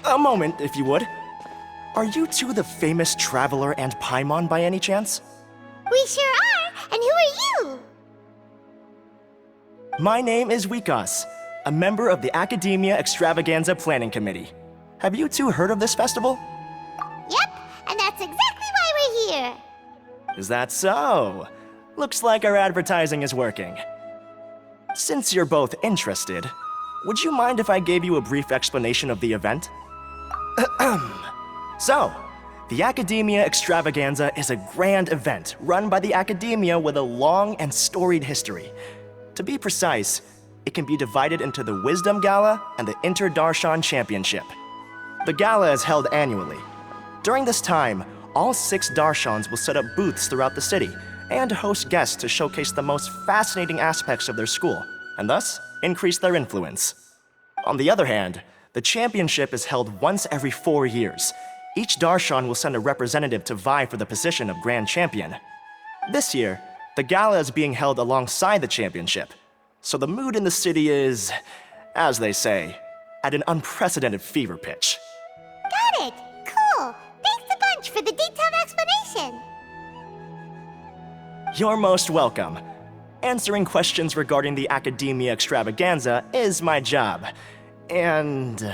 A moment, if you would. Are you two the famous Traveler and Paimon by any chance? We sure are! And who are you? My name is Wikas, a member of the Academia Extravaganza Planning Committee. Have you two heard of this festival? Yep, and that's exactly why we're here. Is that so? Looks like our advertising is working. Since you're both interested, would you mind if I gave you a brief explanation of the event? So, the Academia Extravaganza is a grand event run by the Academia with a long and storied history. To be precise, it can be divided into the Wisdom Gala and the Inter-Darshan Championship. The gala is held annually. During this time, all 6 Darshans will set up booths throughout the city and host guests to showcase the most fascinating aspects of their school, and thus increase their influence. On the other hand, the championship is held once every 4 years. Each Darshan will send a representative to vie for the position of Grand Champion. This year, the gala is being held alongside the championship, so the mood in the city is, as they say, at an unprecedented fever pitch. Got it! Cool! Thanks a bunch for the detailed explanation! You're most welcome. Answering questions regarding the Academia Extravaganza is my job. And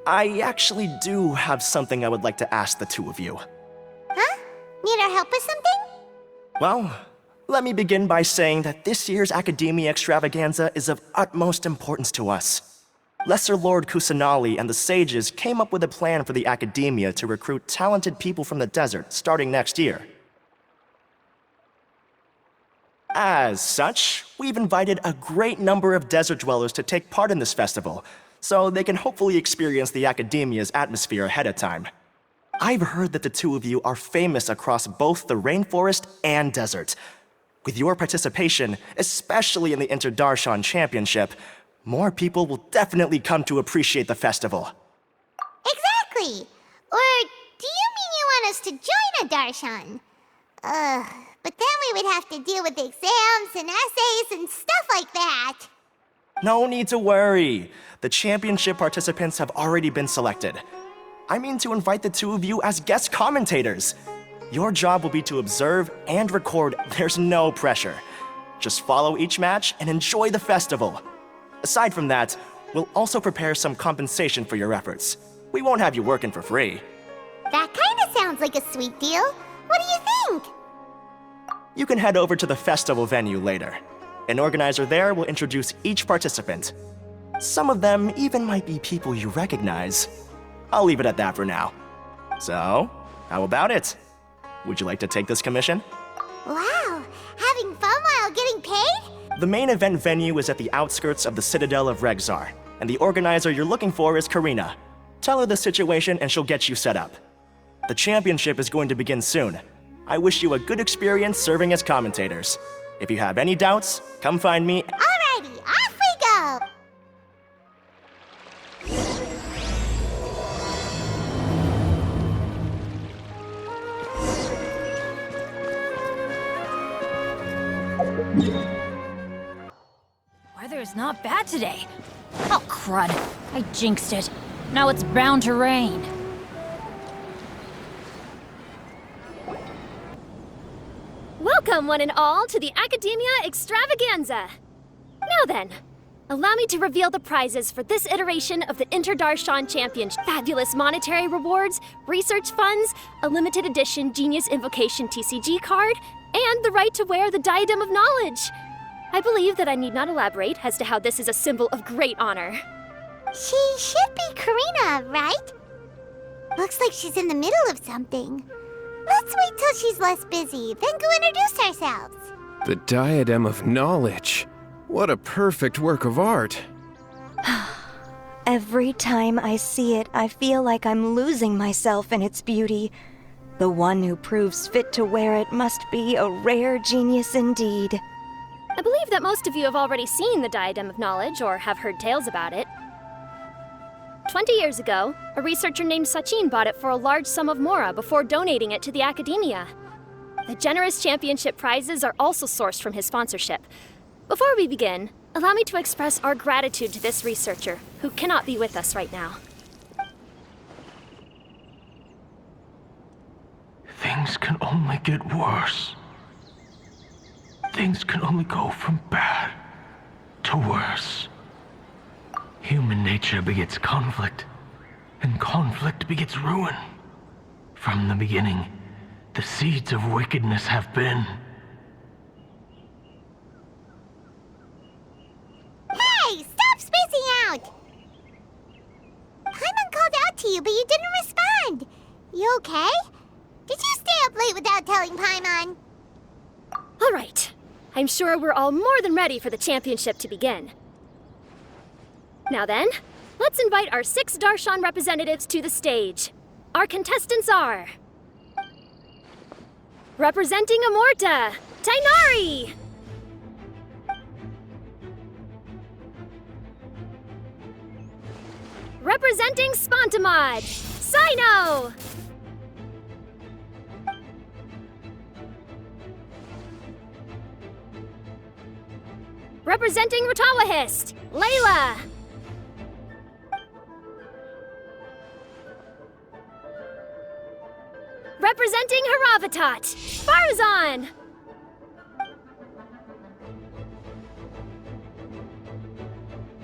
I actually do have something I would like to ask the two of you. Huh? Need our help with something? Well, let me begin by saying that this year's Academia Extravaganza is of utmost importance to us. Lesser Lord Kusanali and the sages came up with a plan for the Academia to recruit talented people from the desert starting next year. As such, we've invited a great number of desert dwellers to take part in this festival, so they can hopefully experience the Academia's atmosphere ahead of time. I've heard that the two of you are famous across both the rainforest and desert. With your participation, especially in the Inter-Darshan Championship, more people will definitely come to appreciate the festival. Exactly! Or do you mean you want us to join a Darshan? But then we would have to deal with exams and essays and stuff like that. No need to worry. The championship participants have already been selected. I mean to invite the two of you as guest commentators. Your job will be to observe and record. There's no pressure. Just follow each match and enjoy the festival. Aside from that, we'll also prepare some compensation for your efforts. We won't have you working for free. That kinda sounds like a sweet deal. What do you think? You can head over to the festival venue later. An organizer there will introduce each participant. Some of them even might be people you recognize. I'll leave it at that for now. So, how about it? Would you like to take this commission? Wow, having fun while getting paid? The main event venue is at the outskirts of the Citadel of Regzar, and the organizer you're looking for is Karina. Tell her the situation and she'll get you set up. The championship is going to begin soon. I wish you a good experience serving as commentators. If you have any doubts, come find me. Alrighty, off we go! Weather is not bad today. Oh, crud. I jinxed it. Now it's bound to rain. Welcome, one and all, to the Academia Extravaganza! Now then, allow me to reveal the prizes for this iteration of the Inter-Darshan Championship. Fabulous monetary rewards, research funds, a limited edition Genius Invocation TCG card, and the right to wear the Diadem of Knowledge. I believe that I need not elaborate as to how this is a symbol of great honor. She should be Karina, right? Looks like she's in the middle of something. Let's wait till she's less busy, then go introduce ourselves. The Diadem of Knowledge. What a perfect work of art. Every time I see it, I feel like I'm losing myself in its beauty. The one who proves fit to wear it must be a rare genius indeed. I believe that most of you have already seen the Diadem of Knowledge or have heard tales about it. 20 years ago, a researcher named Sachin bought it for a large sum of mora before donating it to the Academia. The generous championship prizes are also sourced from his sponsorship. Before we begin, allow me to express our gratitude to this researcher, who cannot be with us right now. things can only get worse. Things can only go from bad to worse. Human nature begets conflict, and conflict begets ruin. From the beginning, the seeds of wickedness have been. Hey, stop spacing out! Paimon called out to you, but you didn't respond. You okay? Did you stay up late without telling Paimon? All right. I'm sure we're all more than ready for the championship to begin. Now then, let's invite our 6 Darshan representatives to the stage. Our contestants are... Representing Amorta, Tainari! Representing Spontamod, Sino! Representing Ratawahist, Layla! Representing Haravatat, Farzan!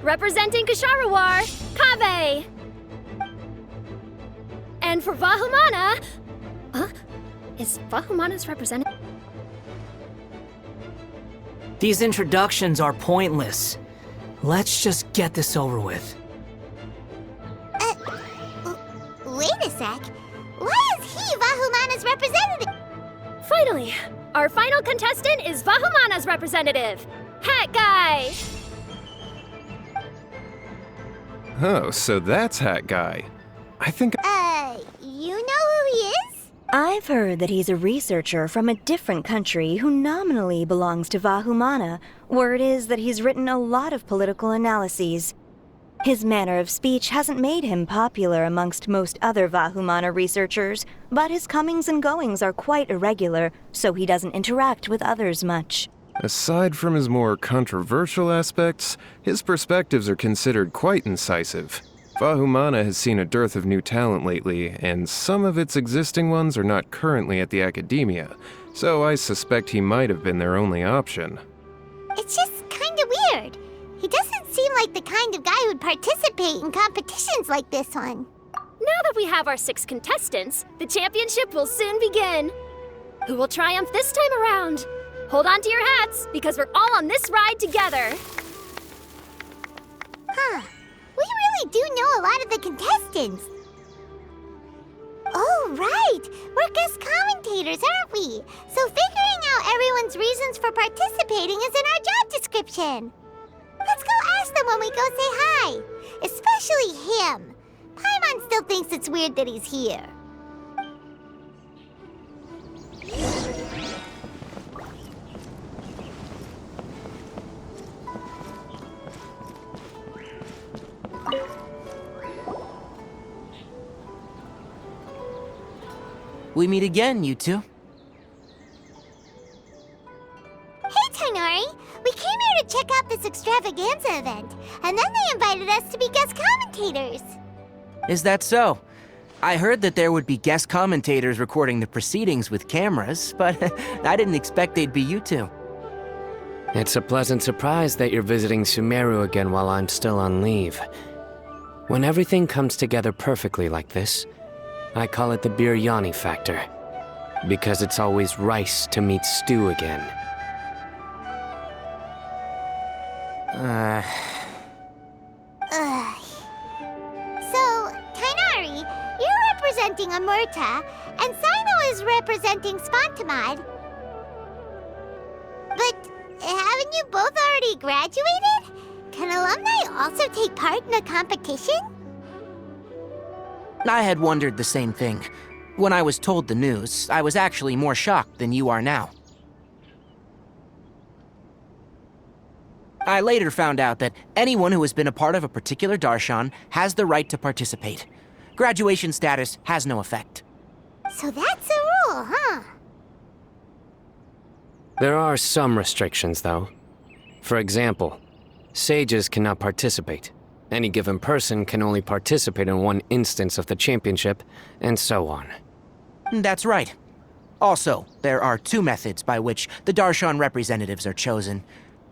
Representing Kasharawar, Kaveh! And for Vahumana... Is Vahumana's representative? These introductions are pointless. Let's just get this over with. Wait a sec. Why is he Vahumana's representative? Finally, our final contestant is Vahumana's representative, Hat Guy! Oh, so that's Hat Guy. I think. You know who he is? I've heard that he's a researcher from a different country who nominally belongs to Vahumana. Word is that he's written a lot of political analyses. His manner of speech hasn't made him popular amongst most other Vahumana researchers, but his comings and goings are quite irregular, so he doesn't interact with others much. Aside from his more controversial aspects, his perspectives are considered quite incisive. Vahumana has seen a dearth of new talent lately, and some of its existing ones are not currently at the academia, so I suspect he might have been their only option. It's just kinda weird. He doesn't seem like the kind of guy who'd participate in competitions like this one. Now that we have our 6 contestants, the championship will soon begin. Who will triumph this time around? Hold on to your hats, because we're all on this ride together. Huh. We really do know a lot of the contestants. Oh, right. We're guest commentators, aren't we? So figuring out everyone's reasons for participating is in our job description. Let's go ask them when we go say hi. Especially him. Paimon still thinks it's weird that he's here. We meet again, you two. Hey, Tainari. We came here to check out this extravaganza event, and then they invited us to be guest commentators. Is that so? I heard that there would be guest commentators recording the proceedings with cameras, but I didn't expect they'd be you two. It's a pleasant surprise that you're visiting Sumeru again while I'm still on leave. When everything comes together perfectly like this, I call it the biryani factor, because it's always rice to meet stew again. So, Tainari, you're representing Amurta, and Sino is representing Spontamod. But haven't you both already graduated? Can alumni also take part in a competition? I had wondered the same thing. When I was told the news, I was actually more shocked than you are now. I later found out that anyone who has been a part of a particular darshan has the right to participate. Graduation status has no effect. So that's a rule, huh? There are some restrictions, though. For example, sages cannot participate. Any given person can only participate in one instance of the championship, and so on. That's right. Also, there are two methods by which the Darshan representatives are chosen.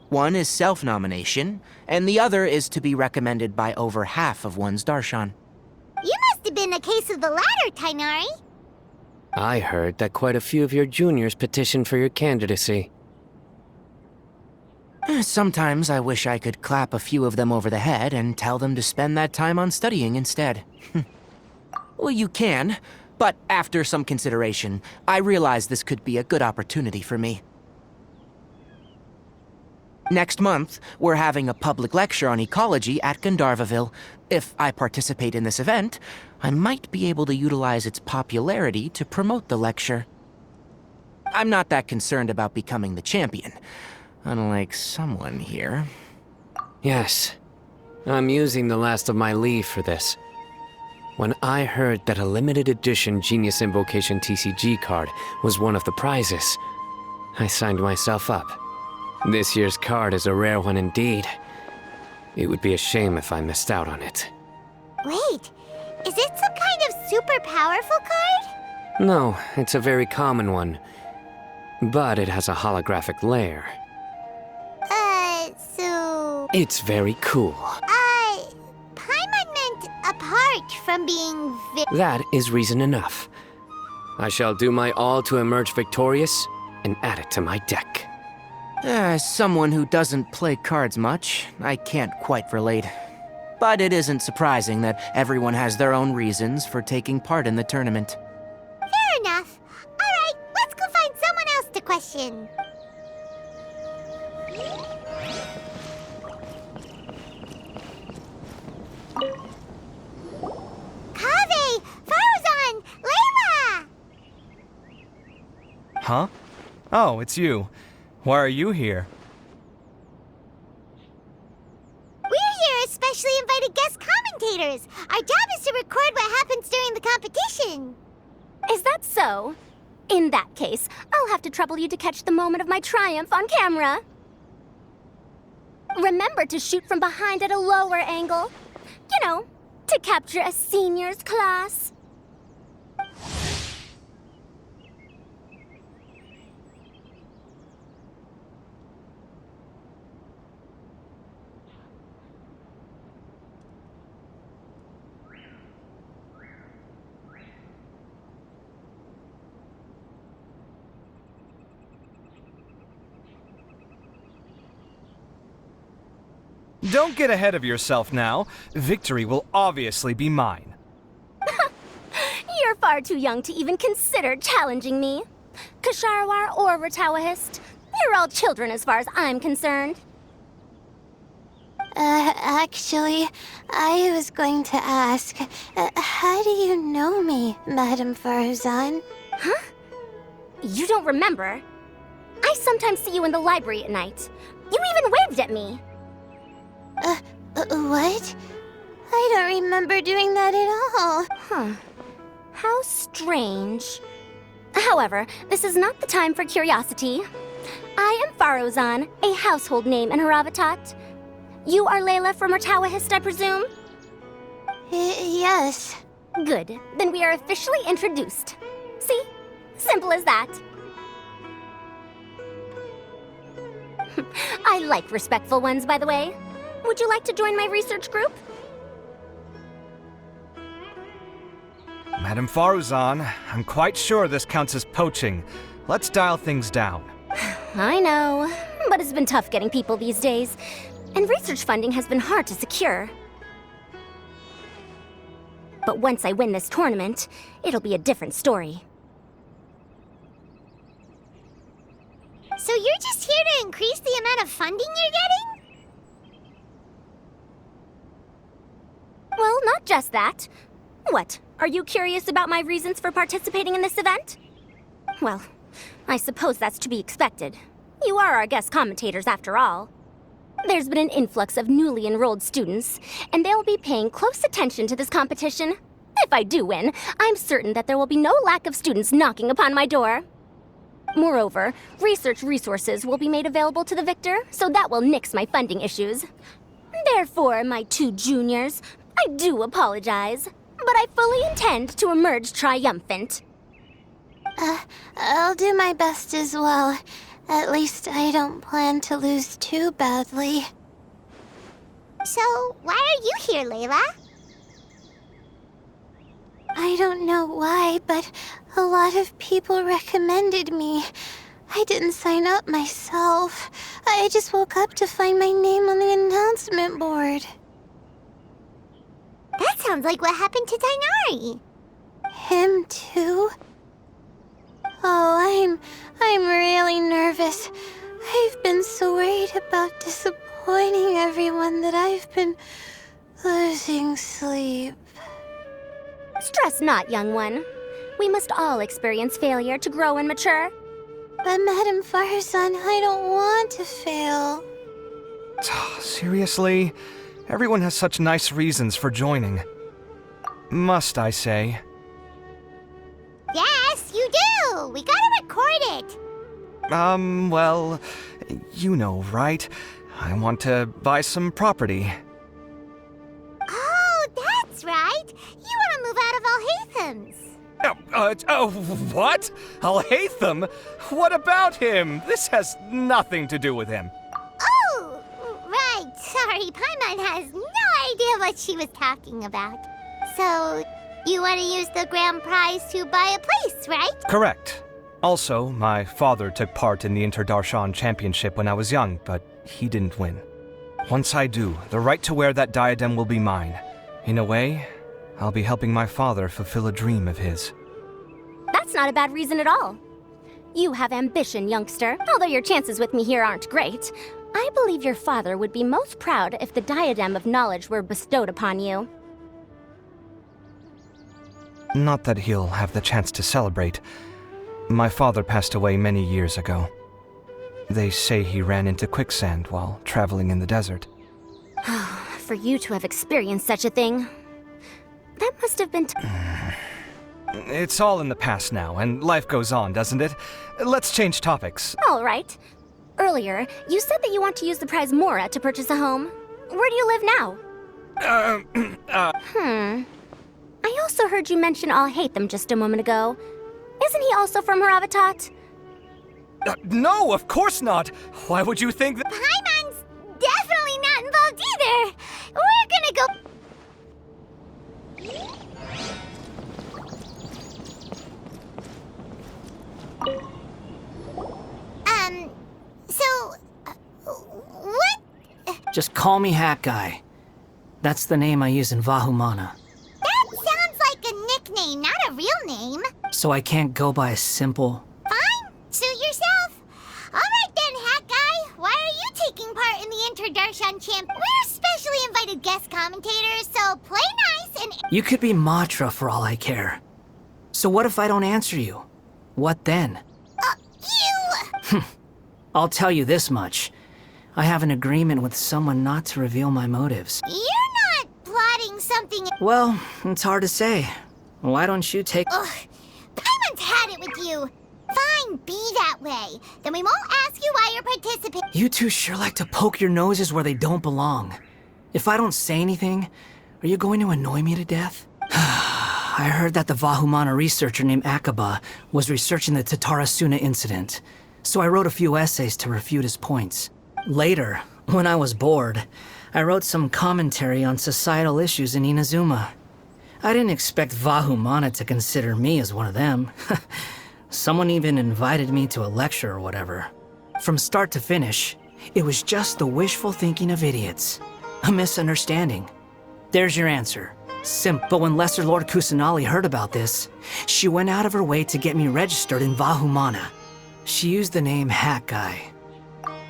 One is self-nomination, and the other is to be recommended by over half of one's Darshan. You must have been a case of the latter, Tainari. I heard that quite a few of your juniors petitioned for your candidacy. Sometimes I wish I could clap a few of them over the head and tell them to spend that time on studying instead. Well, you can, but after some consideration, I realize this could be a good opportunity for me. Next month, we're having a public lecture on ecology at Gandharvaville. If I participate in this event, I might be able to utilize its popularity to promote the lecture. I'm not that concerned about becoming the champion, unlike someone here. Yes, I'm using the last of my leave for this. When I heard that a limited edition Genius Invocation TCG card was one of the prizes, I signed myself up. This year's card is a rare one indeed. It would be a shame if I missed out on it. Wait, is it some kind of super powerful card? No, it's a very common one. But it has a holographic layer. So... It's very cool. Paimon meant apart from being That is reason enough. I shall do my all to emerge victorious and add it to my deck. As someone who doesn't play cards much, I can't quite relate. But it isn't surprising that everyone has their own reasons for taking part in the tournament. Fair enough. Alright, let's go find someone else to question. Kaveh! Farzan! Layla! Huh? Oh, it's you. Why are you here? We're here as specially invited guest commentators. Our job is to record what happens during the competition. Is that so? In that case, I'll have to trouble you to catch the moment of my triumph on camera. Remember to shoot from behind at a lower angle. You know, to capture a seniors class. Don't get ahead of yourself now. Victory will obviously be mine. You're far too young to even consider challenging me. Kasharawar or Ratawahist, you're all children as far as I'm concerned. Actually, I was going to ask, how do you know me, Madame Farzan? Huh? You don't remember? I sometimes see you in the library at night. You even waved at me. What? I don't remember doing that at all. Huh. How strange. However, this is not the time for curiosity. I am Farozan, a household name in Haravatat. You are Layla from Ratawahist, I presume? Yes. Good. Then we are officially introduced. See? Simple as that. I like respectful ones, by the way. Would you like to join my research group? Madame Faruzan, I'm quite sure this counts as poaching. Let's dial things down. I know, but it's been tough getting people these days. And research funding has been hard to secure. But once I win this tournament, it'll be a different story. So you're just here to increase the amount of funding you're getting? Well, not just that. What, are you curious about my reasons for participating in this event? Well, I suppose that's to be expected. You are our guest commentators after all. There's been an influx of newly enrolled students, and they'll be paying close attention to this competition. If I do win, I'm certain that there will be no lack of students knocking upon my door. Moreover, research resources will be made available to the victor, so that will nix my funding issues. Therefore, my two juniors, I do apologize, but I fully intend to emerge triumphant. I'll do my best as well. At least I don't plan to lose too badly. So, why are you here, Layla? I don't know why, but a lot of people recommended me. I didn't sign up myself. I just woke up to find my name on the announcement board. That sounds like what happened to Dainari. Him too? Oh, I'm really nervous. I've been so worried about disappointing everyone that I've been losing sleep. Stress not, young one. We must all experience failure to grow and mature. But Madame Farzan, I don't want to fail. Seriously? Everyone has such nice reasons for joining. Must I say? Yes, you do! We gotta record it! Well, you know, right? I want to buy some property. Oh, that's right! You want to move out of Alhatham's. What? Al-Haytham? What about him? This has nothing to do with him. Oh, right. Sorry, Paimon has no idea what she was talking about. So, you want to use the grand prize to buy a place, right? Correct. Also, my father took part in the Interdarshan Championship when I was young, but he didn't win. Once I do, the right to wear that diadem will be mine. In a way, I'll be helping my father fulfill a dream of his. That's not a bad reason at all. You have ambition, youngster. Although your chances with me here aren't great, I believe your father would be most proud if the diadem of knowledge were bestowed upon you. Not that he'll have the chance to celebrate. My father passed away many years ago. They say he ran into quicksand while traveling in the desert. For you to have experienced such a thing, that must have been... It's all in the past now, and life goes on, doesn't it? Let's change topics. All right. Earlier, you said that you want to use the prize Mora to purchase a home. Where do you live now? I also heard you mention Al-Haytham just a moment ago. Isn't he also from Haravatat? No, of course not! Why would you think that— Paimon's definitely not involved either! We're gonna go... what? Just call me Hat Guy. That's the name I use in Vahumana. That sounds like a nickname, not a real name. So I can't go by a simple... Fine, suit yourself. Alright then, Hat Guy. Why are you taking part in the Interdarshan Champ? We're specially invited guest commentators, so play nice and... You could be Matra for all I care. So what if I don't answer you? What then? You... I'll tell you this much. I have an agreement with someone not to reveal my motives. You're not plotting something... Well, it's hard to say. Why don't you take... Ugh, Paimon's had it with you. Fine, be that way. Then we won't ask you why you're participating. You two sure like to poke your noses where they don't belong. If I don't say anything, are you going to annoy me to death? I heard that the Vahumana researcher named Akaba was researching the Tatarasuna incident, so I wrote a few essays to refute his points. Later, when I was bored, I wrote some commentary on societal issues in Inazuma. I didn't expect Vahumana to consider me as one of them. Someone even invited me to a lecture or whatever. From start to finish, it was just the wishful thinking of idiots. A misunderstanding. There's your answer. But when Lesser Lord Kusanali heard about this, she went out of her way to get me registered in Vahumana. She used the name Hat Guy.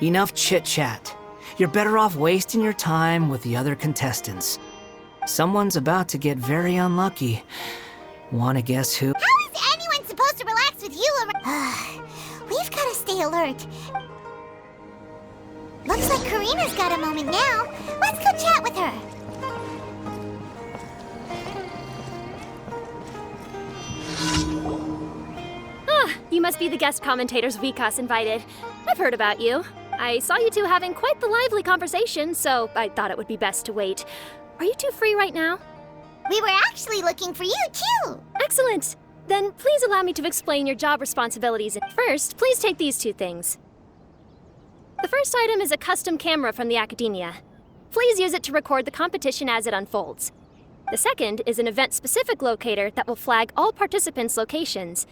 Enough chit-chat. You're better off wasting your time with the other contestants. Someone's about to get very unlucky. Wanna guess who? How is anyone supposed to relax with you around? We've gotta stay alert. Looks like Karina's got a moment now. Let's go chat with her. You must be the guest commentators Vikas invited. I've heard about you. I saw you two having quite the lively conversation, so I thought it would be best to wait. Are you two free right now? We were actually looking for you, too. Excellent. Then please allow me to explain your job responsibilities. First, please take these two things. The first item is a custom camera from the Academia. Please use it to record the competition as it unfolds. The second is an event-specific locator that will flag all participants' locations.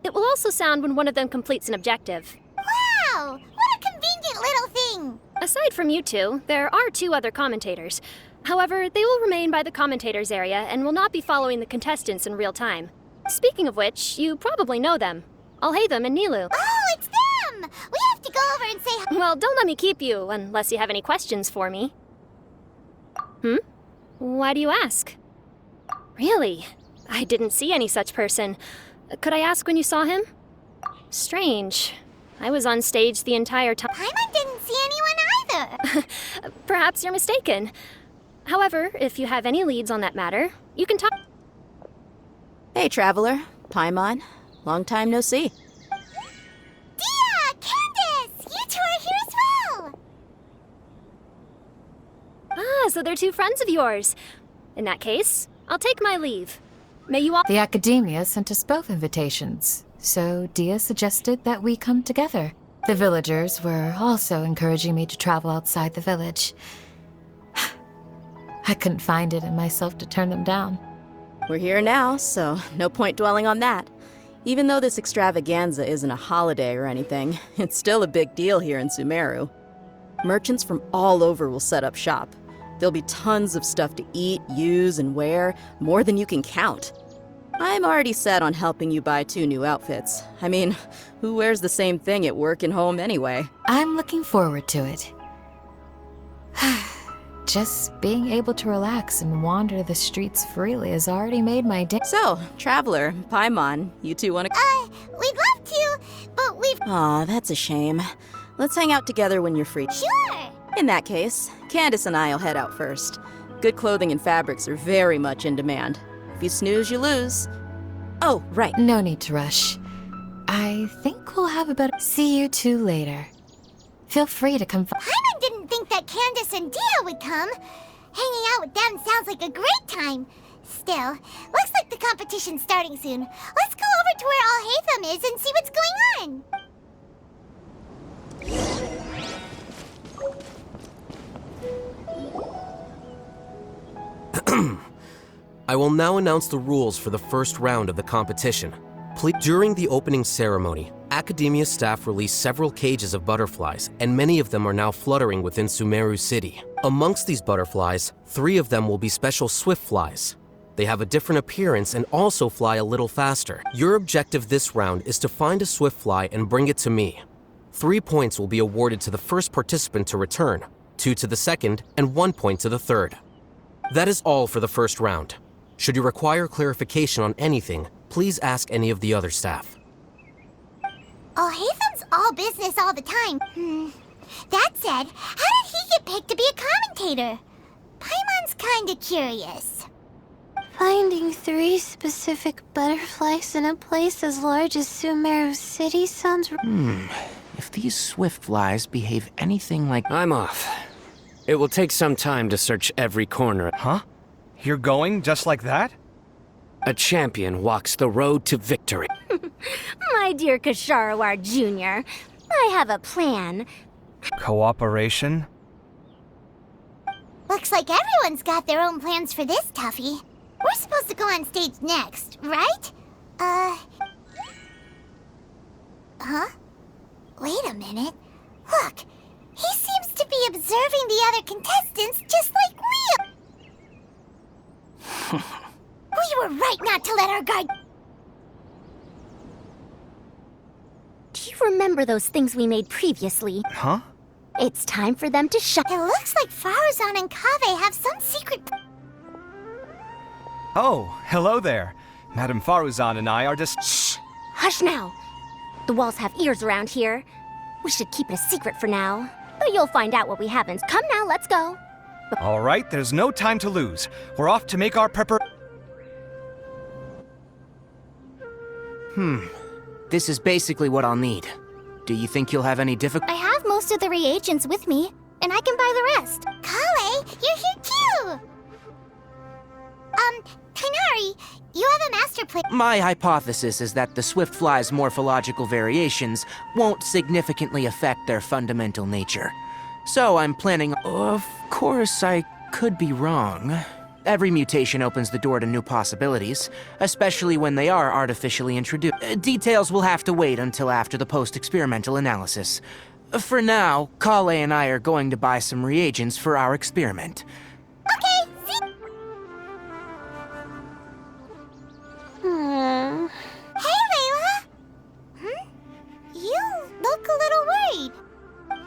It will also sound when one of them completes an objective. Wow! What a convenient little thing! Aside from you two, there are 2 other commentators. However, they will remain by the commentators area and will not be following the contestants in real time. Speaking of which, you probably know them. Alhaitham and Nilu. Oh, it's them! We have to go over and say hi. Well, don't let me keep you, unless you have any questions for me. Why do you ask? Really? I didn't see any such person. Could I ask when you saw him? Strange. I was on stage the entire time. Paimon didn't see anyone either. Perhaps you're mistaken. However, if you have any leads on that matter, you can talk. Hey, Traveler. Paimon. Long time no see. Dia! Candace! You two are here as well! Ah, so they're 2 friends of yours. In that case, I'll take my leave. May you all— The Academia sent us both invitations, so Dia suggested that we come together. The villagers were also encouraging me to travel outside the village. I couldn't find it in myself to turn them down. We're here now, so no point dwelling on that. Even though this extravaganza isn't a holiday or anything, it's still a big deal here in Sumeru. Merchants from all over will set up shop. There'll be tons of stuff to eat, use, and wear, more than you can count. I'm already set on helping you buy 2 new outfits. I mean, who wears the same thing at work and home anyway? I'm looking forward to it. Just being able to relax and wander the streets freely has already made my day. So, Traveler, Paimon, you two wanna— We'd love to, but we've— Aw, that's a shame. Let's hang out together when you're free. Sure! In that case, Candace and I'll head out first. Good clothing and fabrics are very much in demand. If you snooze, you lose. Oh, right. No need to rush. I think we'll have a better— See you two later. Feel free to come— Paimon didn't think that Candace and Dia would come. Hanging out with them sounds like a great time. Still, looks like the competition's starting soon. Let's go over to where Alhaitham is and see what's going on. I will now announce the rules for the first round of the competition. During the opening ceremony, Academia staff released several cages of butterflies, and many of them are now fluttering within Sumeru City. Amongst these butterflies, 3 of them will be special swift flies. They have a different appearance and also fly a little faster. Your objective this round is to find a swift fly and bring it to me. 3 points will be awarded to the first participant to return, 2 to the second, and 1 point to the third. That is all for the first round. Should you require clarification on anything, please ask any of the other staff. Alhaitham's all business all the time. That said, how did he get picked to be a commentator? Paimon's kinda curious. Finding 3 specific butterflies in a place as large as Sumeru City sounds— If these swift flies behave anything like— I'm off. It will take some time to search every corner. Huh? You're going just like that? A champion walks the road to victory. My dear Kasharawar Jr., I have a plan. Cooperation? Looks like everyone's got their own plans for this, Tuffy. We're supposed to go on stage next, right? Huh? Wait a minute. Look, he seems to be observing the other contestants just like we are. We were right not to let our guard— Do you remember those things we made previously? Huh? It's time for them to shut— It looks like Faruzan and Kaveh have some secret— Oh, hello there. Madame Faruzan and I are just— Shh! Hush now! The walls have ears around here. We should keep it a secret for now. But you'll find out what we haven't. Come now, let's go. All right, there's no time to lose. We're off to make our This is basically what I'll need. Do you think you'll have any difficulty? I have most of the reagents with me, and I can buy the rest. Kale, you're here too! Kainara, worry. You have a master plan. My hypothesis is that the Swiftfly's morphological variations won't significantly affect their fundamental nature. So I'm planning. Of course, I could be wrong. Every mutation opens the door to new possibilities, especially when they are artificially introduced. Details will have to wait until after the post-experimental analysis. For now, Kale and I are going to buy some reagents for our experiment. Okay, see? Hey, Layla! You look a little worried.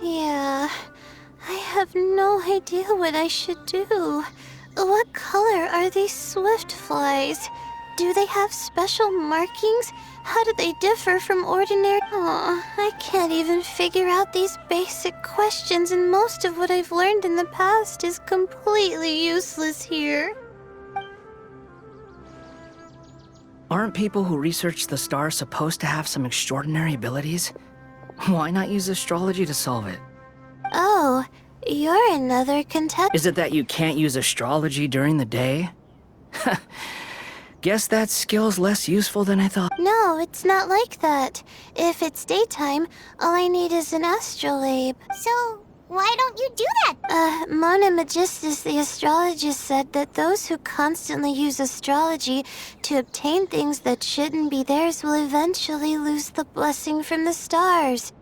Yeah, I have no idea what I should do. What color are these swift flies? Do they have special markings? How do they differ from ordinary? Oh, I can't even figure out these basic questions, and most of what I've learned in the past is completely useless here. Aren't people who research the stars supposed to have some extraordinary abilities? Why not use astrology to solve it? Oh, you're another contestant. Is it that you can't use astrology during the day? Guess that skill's less useful than I thought. No, it's not like that. If it's daytime, all I need is an astrolabe. So, why don't you do that? Mona Magistus, the astrologist, said that those who constantly use astrology to obtain things that shouldn't be theirs will eventually lose the blessing from the stars.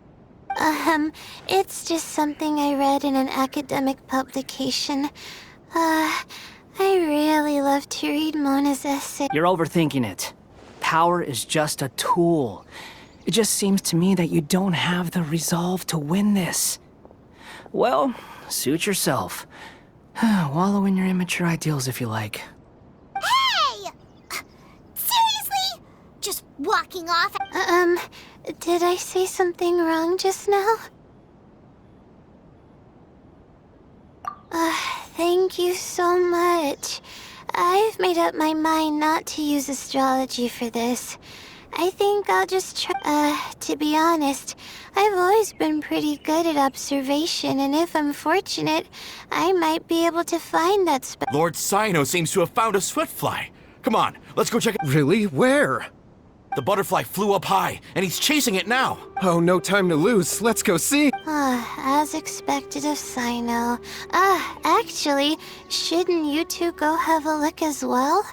It's just something I read in an academic publication. I really love to read Mona's essay. You're overthinking it. Power is just a tool. It just seems to me that you don't have the resolve to win this. Well, suit yourself. Wallow in your immature ideals if you like. Hey! Seriously? Just walking off? Did I say something wrong just now? Thank you so much. I've made up my mind not to use astrology for this. I think I'll just try. To be honest, I've always been pretty good at observation, and if I'm fortunate, I might be able to find that spot. Lord Sino seems to have found a swiftfly. Come on, let's go check it. Really? Where? The butterfly flew up high, and he's chasing it now. Oh, no time to lose. Let's go see. As expected of Sino. Actually, shouldn't you two go have a look as well?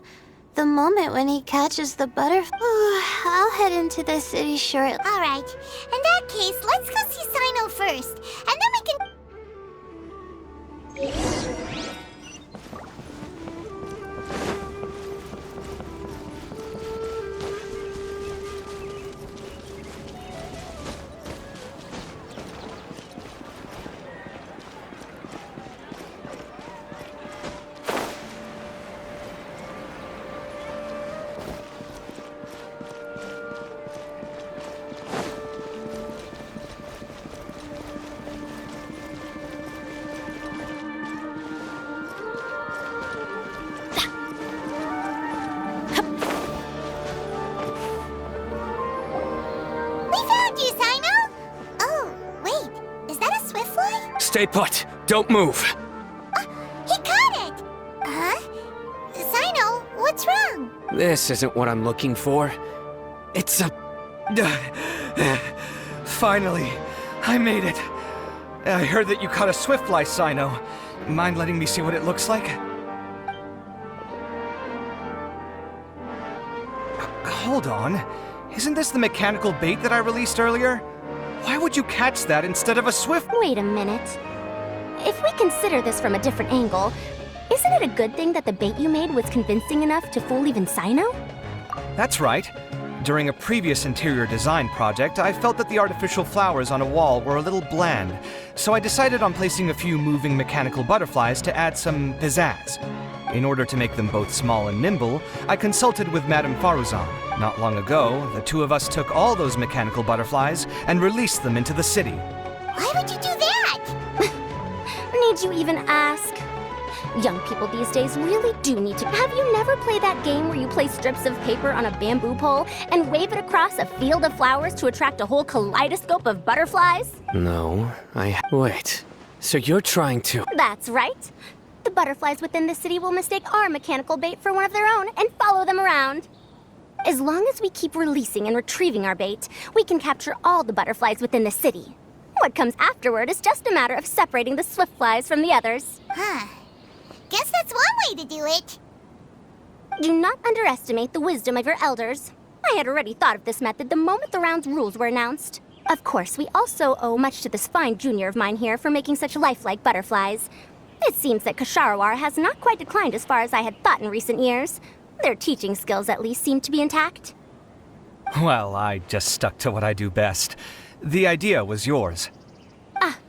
The moment when he catches the butterfly. I'll head into the city shortly. Alright, in that case, let's go see Sino first, and then we can... Stay put. Don't move. He caught it! Huh? Sino, what's wrong? This isn't what I'm looking for. It's a... Finally, I made it. I heard that you caught a swiftfly, Sino. Mind letting me see what it looks like? Hold on. Isn't this the mechanical bait that I released earlier? Why would you catch that instead of a swift... Wait a minute. If we consider this from a different angle, isn't it a good thing that the bait you made was convincing enough to fool even Sino? That's right. During a previous interior design project, I felt that the artificial flowers on a wall were a little bland, so I decided on placing a few moving mechanical butterflies to add some pizzazz. In order to make them both small and nimble, I consulted with Madame Faruzan. Not long ago, the two of us took all those mechanical butterflies and released them into the city. Why would you do that? Need you even ask? Young people these days really do need to... Have you never played that game where you place strips of paper on a bamboo pole and wave it across a field of flowers to attract a whole kaleidoscope of butterflies? No, Wait. So you're trying to... That's right. The butterflies within the city will mistake our mechanical bait for one of their own and follow them around. As long as we keep releasing and retrieving our bait, we can capture all the butterflies within the city. What comes afterward is just a matter of separating the swift flies from the others. Huh. Guess that's one way to do it. Do not underestimate the wisdom of your elders. I had already thought of this method the moment the round's rules were announced. Of course, we also owe much to this fine junior of mine here for making such lifelike butterflies. It seems that Kasharawar has not quite declined as far as I had thought in recent years. Their teaching skills at least seem to be intact. Well, I just stuck to what I do best. The idea was yours.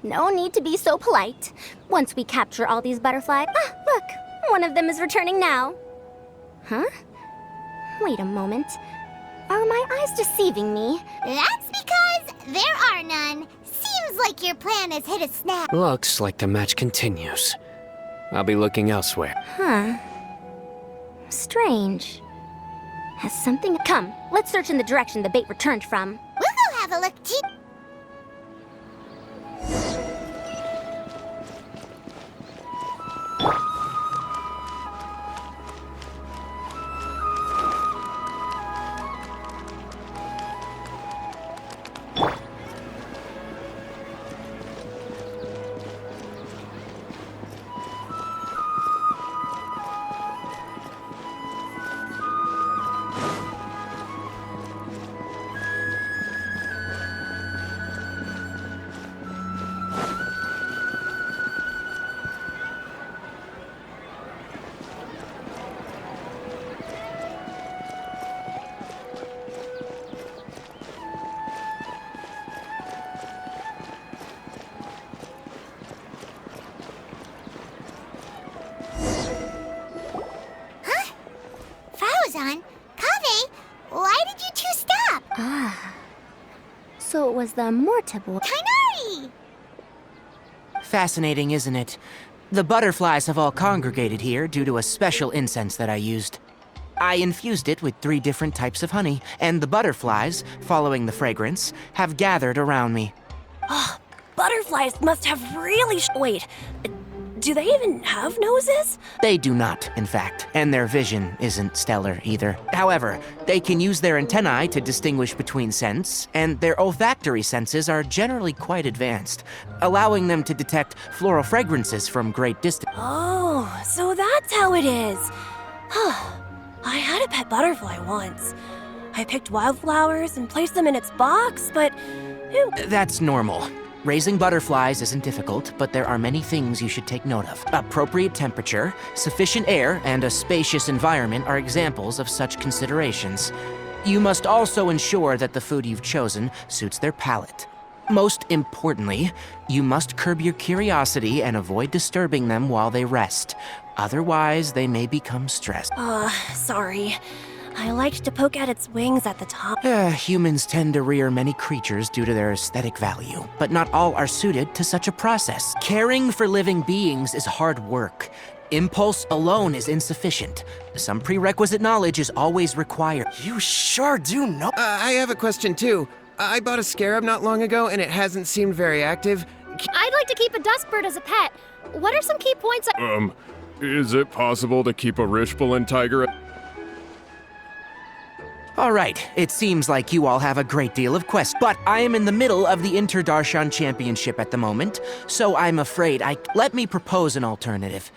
No need to be so polite. Once we capture all these butterflies... look! One of them is returning now. Huh? Wait a moment. Are my eyes deceiving me? That's because there are none. Seems like your plan has hit a snag. Looks like the match continues. I'll be looking elsewhere. Huh. Strange. Has something... Come, let's search in the direction the bait returned from. We'll go have a look too. Why did you two stop? So it was the Mortable... Kainari! Fascinating, isn't it? The butterflies have all congregated here due to a special incense that I used. I infused it with 3 different types of honey, and the butterflies, following the fragrance, have gathered around me. Oh, butterflies must have really wait, do they even have noses? They do not, in fact, and their vision isn't stellar either. However, they can use their antennae to distinguish between scents, and their olfactory senses are generally quite advanced, allowing them to detect floral fragrances from great distance. Oh, so that's how it is. I had a pet butterfly once. I picked wildflowers and placed them in its box, but... That's normal. Raising butterflies isn't difficult, but there are many things you should take note of. Appropriate temperature, sufficient air, and a spacious environment are examples of such considerations. You must also ensure that the food you've chosen suits their palate. Most importantly, you must curb your curiosity and avoid disturbing them while they rest. Otherwise, they may become stressed. Sorry. I liked to poke at its wings at the top. Humans tend to rear many creatures due to their aesthetic value, but not all are suited to such a process. Caring for living beings is hard work. Impulse alone is insufficient. Some prerequisite knowledge is always required. You sure do know. I have a question too. I bought a scarab not long ago and it hasn't seemed very active. I'd like to keep a dustbird as a pet. What are some key points? Is it possible to keep a Rishbalin tiger? All right, it seems like you all have a great deal of quests, but I am in the middle of the Inter-Darshan Championship at the moment, so I'm afraid let me propose an alternative.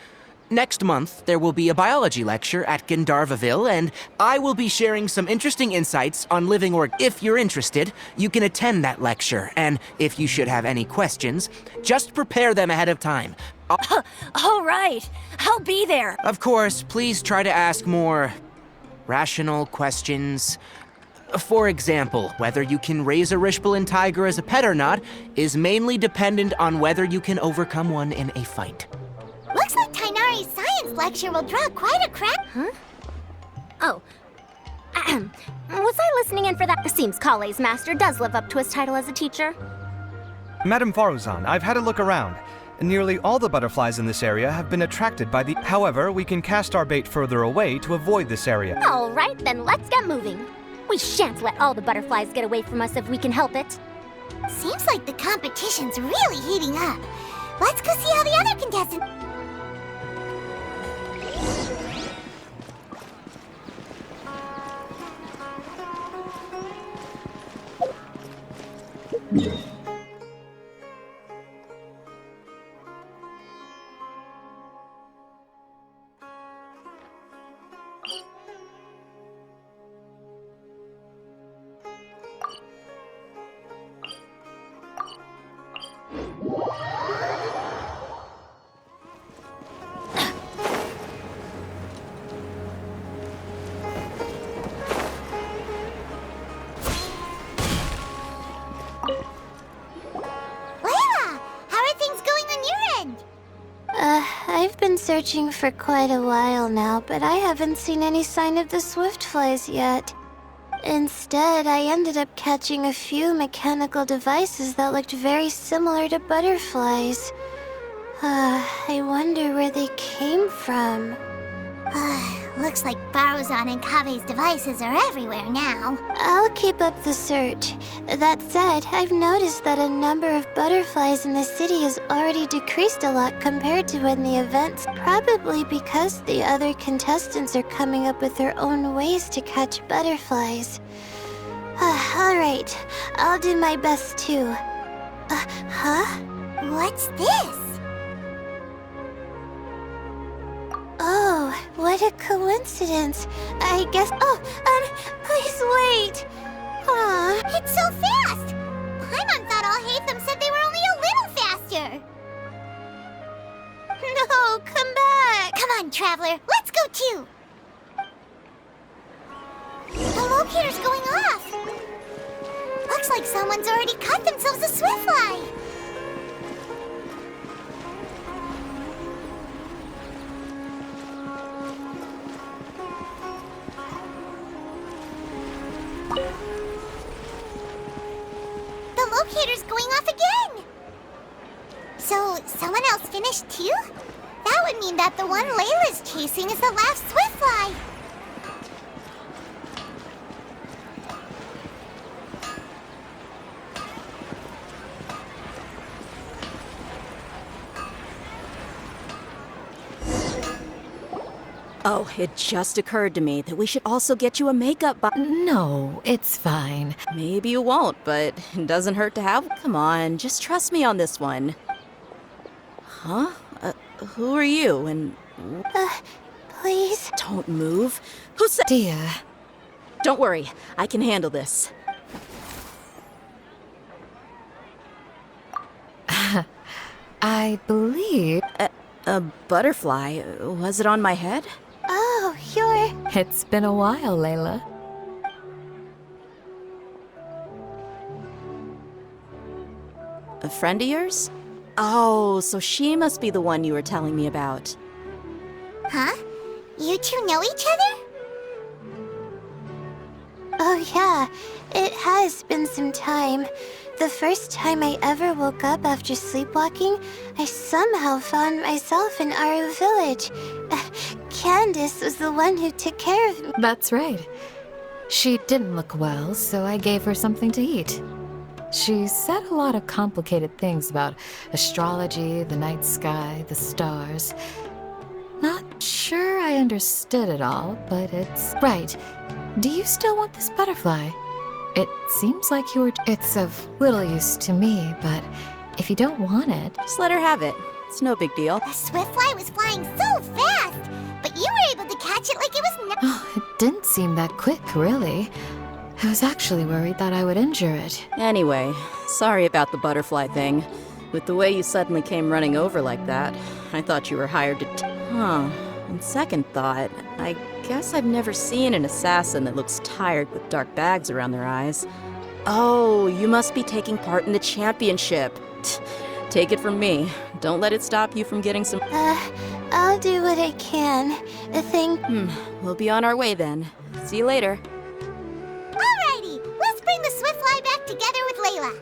Next month, there will be a biology lecture at Gandharvaville, and I will be sharing some interesting insights on living If you're interested, you can attend that lecture, and if you should have any questions, just prepare them ahead of time. All right, I'll be there. Of course, please try to ask more rational questions. For example, whether you can raise a Rishbalin tiger as a pet or not is mainly dependent on whether you can overcome one in a fight. Looks like Tainari's science lecture will draw quite a crowd. Huh? Oh. Was I listening in for that? Seems Kale's master does live up to his title as a teacher. Madam Faruzan, I've had a look around. Nearly all the butterflies in this area have been attracted by the... However, we can cast our bait further away to avoid this area. All right, then let's get moving. We shan't let all the butterflies get away from us if we can help it. Seems like the competition's really heating up. Let's go see how the other contestants... I've been searching for quite a while now, but I haven't seen any sign of the swiftflies yet. Instead, I ended up catching a few mechanical devices that looked very similar to butterflies. I wonder where they came from. Looks like Baruzan and Kave's devices are everywhere now. I'll keep up the search. That said, I've noticed that a number of butterflies in the city has already decreased a lot compared to when the events, probably because the other contestants are coming up with their own ways to catch butterflies. Alright, I'll do my best too. Huh? What's this? Oh, what a coincidence. I guess... Oh, please wait. Aw. It's so fast! Paimon thought all Hatham said they were only a little faster. No, come back. Come on, Traveler, let's go too. The locator's going off. Looks like someone's already cut themselves a swiftfly. The locator's going off again! So, someone else finished too? That would mean that the one Layla's chasing is the last swiftfly. Oh, it just occurred to me that we should also get you a makeup box. No, it's fine. Maybe you won't, but it doesn't hurt to have. Come on, just trust me on this one. Huh? Who are you, and... Please? Don't move. Who said... Dia. Don't worry, I can handle this. I believe... A butterfly? Was it on my head? Oh, you're... It's been a while, Layla. A friend of yours? Oh, so she must be the one you were telling me about. Huh? You two know each other? Oh yeah, it has been some time. The first time I ever woke up after sleepwalking, I somehow found myself in Aru village. Candace was the one who took care of me. That's right. She didn't look well, so I gave her something to eat. She said a lot of complicated things about astrology, the night sky, the stars. Not sure I understood it all, but it's... Right. Do you still want this butterfly? It seems like you were... It's of little use to me, but if you don't want it... Just let her have it. It's no big deal. The swiftfly was flying so fast, but you were able to catch it like it was Oh, it didn't seem that quick, really. I was actually worried that I would injure it. Anyway, sorry about the butterfly thing. With the way you suddenly came running over like that, I thought you were hired to... Huh. On second thought, I guess I've never seen an assassin that looks tired with dark bags around their eyes. Oh, you must be taking part in the championship. Take it from me. Don't let it stop you from getting some... I'll do what I can. We'll be on our way then. See you later. Alrighty, let's bring the swiftfly back together with Layla.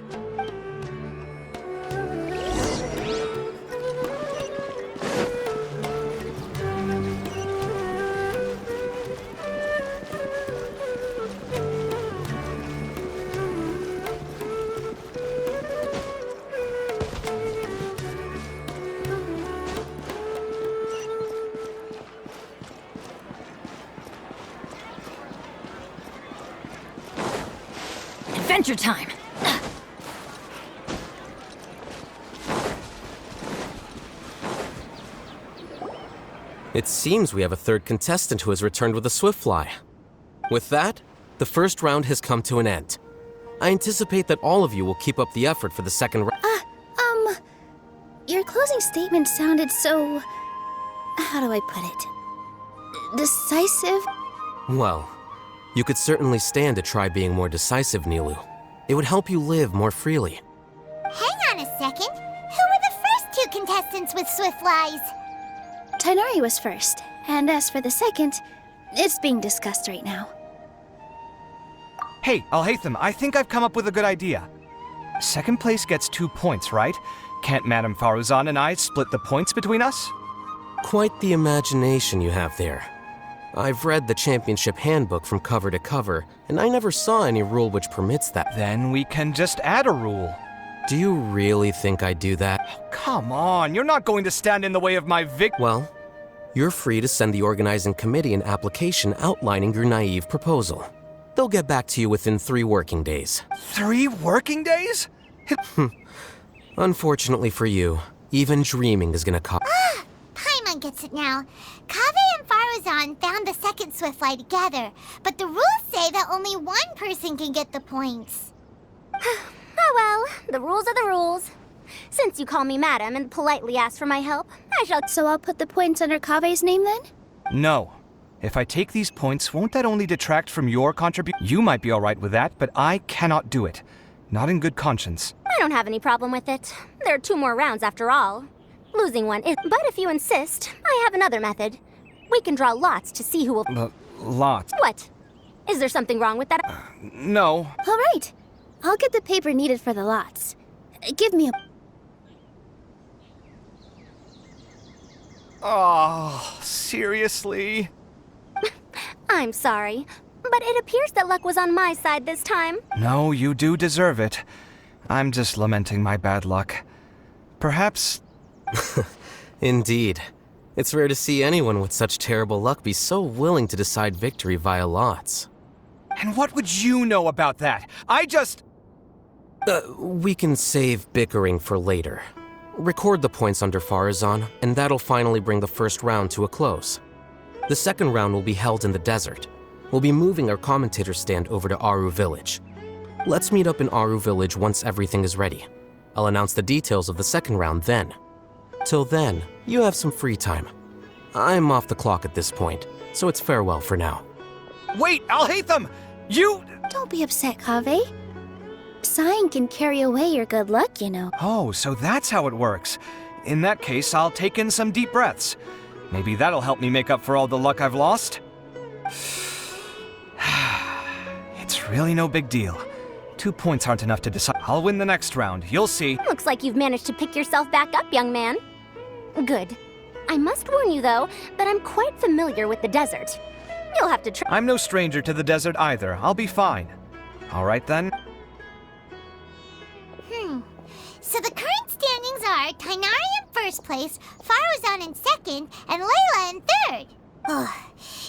Adventure time! It seems we have a third contestant who has returned with a swiftfly. With that, the first round has come to an end. I anticipate that all of you will keep up the effort for the second round. Your closing statement sounded so... How do I put it? Decisive? Well, you could certainly stand to try being more decisive, Nilu. It would help you live more freely. Hang on a second. Who were the first two contestants? contestants with swift flies. Tighnari was first, and as for the second, it's being discussed right now. Hey, Alhaitham, I think I've come up with a good idea. Second place gets 2 points, right? Can't Madame Faruzan and I split the points between us? Quite the imagination you have there. I've read the championship handbook from cover to cover, and I never saw any rule which permits that. Then we can just add a rule. Do you really think I'd do that? Come on, you're not going to stand in the way of my Well, you're free to send the organizing committee an application outlining your naive proposal. They'll get back to you within 3 working days. 3 working days? Unfortunately for you, even dreaming is gonna cost. Paimon gets it now. Kaveh and Faruzan found the second Swiftfly together, but the rules say that only one person can get the points. Oh well, the rules are the rules. Since you call me madam and politely ask for my help, I shall... So I'll put the points under Kaveh's name then? No. If I take these points, won't that only detract from your contribution? You might be alright with that, but I cannot do it. Not in good conscience. I don't have any problem with it. There are 2 more rounds after all. Losing one is... But if you insist, I have another method. We can draw lots to see who will... Lots? What? Is there something wrong with that? No. All right. I'll get the paper needed for the lots. Give me a... Oh, seriously? I'm sorry, but it appears that luck was on my side this time. No, you do deserve it. I'm just lamenting my bad luck. Perhaps... Indeed. It's rare to see anyone with such terrible luck be so willing to decide victory via lots. And what would you know about that? I just... We can save bickering for later. Record the points under Faruzan, and that'll finally bring the first round to a close. The second round will be held in the desert. We'll be moving our commentator stand over to Aru Village. Let's meet up in Aru Village once everything is ready. I'll announce the details of the second round then. Till then, you have some free time. I'm off the clock at this point, so it's farewell for now. Wait, Alhaitham! You... Don't be upset, Kaveh. Sighing can carry away your good luck, you know. Oh, so that's how it works. In that case, I'll take in some deep breaths. Maybe that'll help me make up for all the luck I've lost. It's really no big deal. 2 points aren't enough to decide. I'll win the next round, you'll see. Looks like you've managed to pick yourself back up, young man. Good. I must warn you, though, that I'm quite familiar with the desert. You'll have to try. I'm no stranger to the desert either. I'll be fine. All right, then. So the current standings are Tighnari in first place, Faruzan in second, and Layla in third.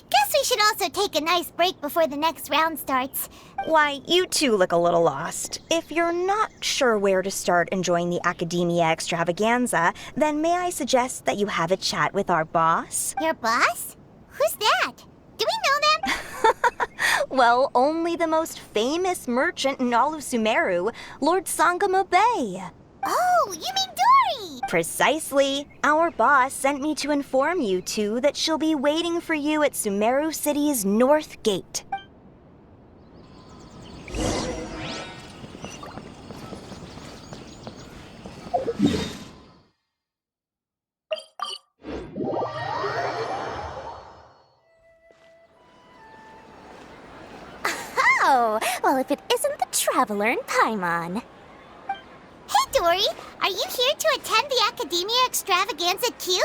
Guess we should also take a nice break before the next round starts. Why, you two look a little lost. If you're not sure where to start enjoying the Academia Extravaganza, then may I suggest that you have a chat with our boss? Your boss? Who's that? Do we know them? Well, only the most famous merchant in all of Sumeru, Lord Sangamo Bay. Oh, you mean Dory! Precisely. Our boss sent me to inform you two that she'll be waiting for you at Sumeru City's North Gate. Oh, well, if it isn't the Traveler in Paimon. Hey, Dory! Are you here to attend the Academia Extravaganza too?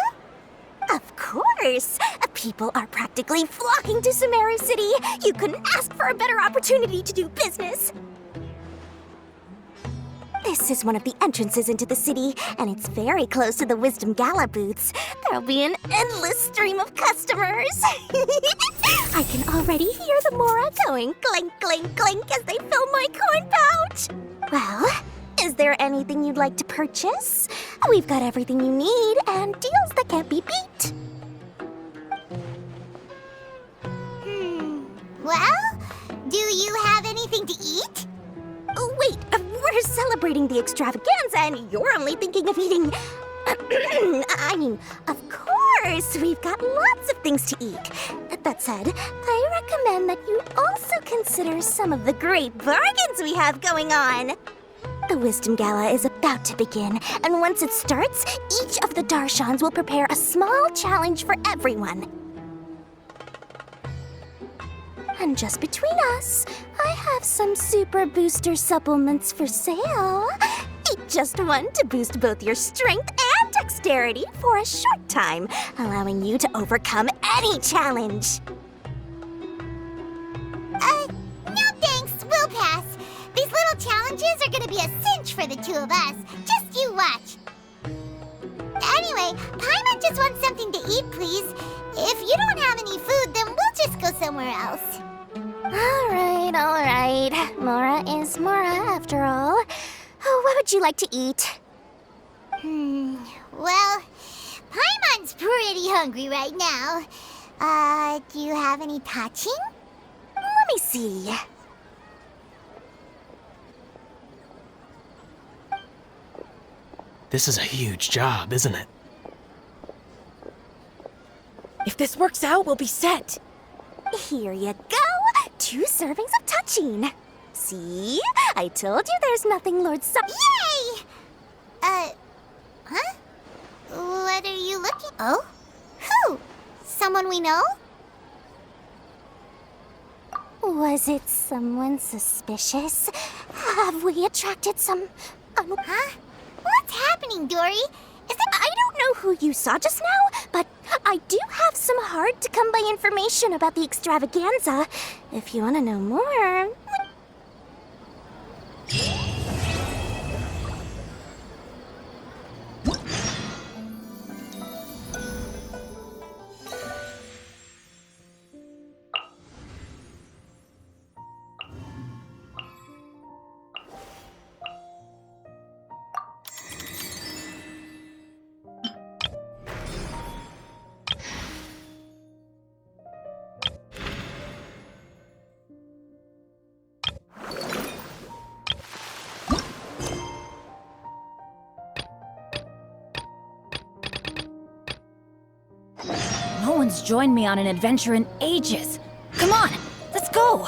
Of course! People are practically flocking to Sumeru City. You couldn't ask for a better opportunity to do business. This is one of the entrances into the city, and it's very close to the Wisdom Gala booths. There'll be an endless stream of customers. I can already hear the Mora going clink, clink, clink as they fill my coin pouch. Well, is there anything you'd like to purchase? We've got everything you need and deals that can't be beat. Well, do you have anything to eat? Oh, wait, we're celebrating the extravaganza and you're only thinking of eating... I mean, of course, we've got lots of things to eat. That said, I recommend that you also consider some of the great bargains we have going on. The Wisdom Gala is a about to begin, and once it starts, each of the Darshans will prepare a small challenge for everyone. And just between us, I have some super booster supplements for sale. Eat just one to boost both your strength and dexterity for a short time, allowing you to overcome any challenge. No thanks, we'll pass. These little challenges are gonna be a cinch for the two of us. Just you watch. Anyway, Paimon just wants something to eat, please. If you don't have any food, then we'll just go somewhere else. All right. Mora is Mora, after all. Oh, what would you like to eat? Well, Paimon's pretty hungry right now. Do you have any touching? Let me see. This is a huge job, isn't it? If this works out, we'll be set. Here you go. 2 servings of touching. See? I told you there's nothing Lord Yay! Huh? What are you looking... Oh? Who? Someone we know? Was it someone suspicious? Have we attracted some... Huh? What's happening, Dory? I don't know who you saw just now, but I do have some hard-to-come-by information about the extravaganza. If you want to know more... No one's joined me on an adventure in ages. Come on, let's go!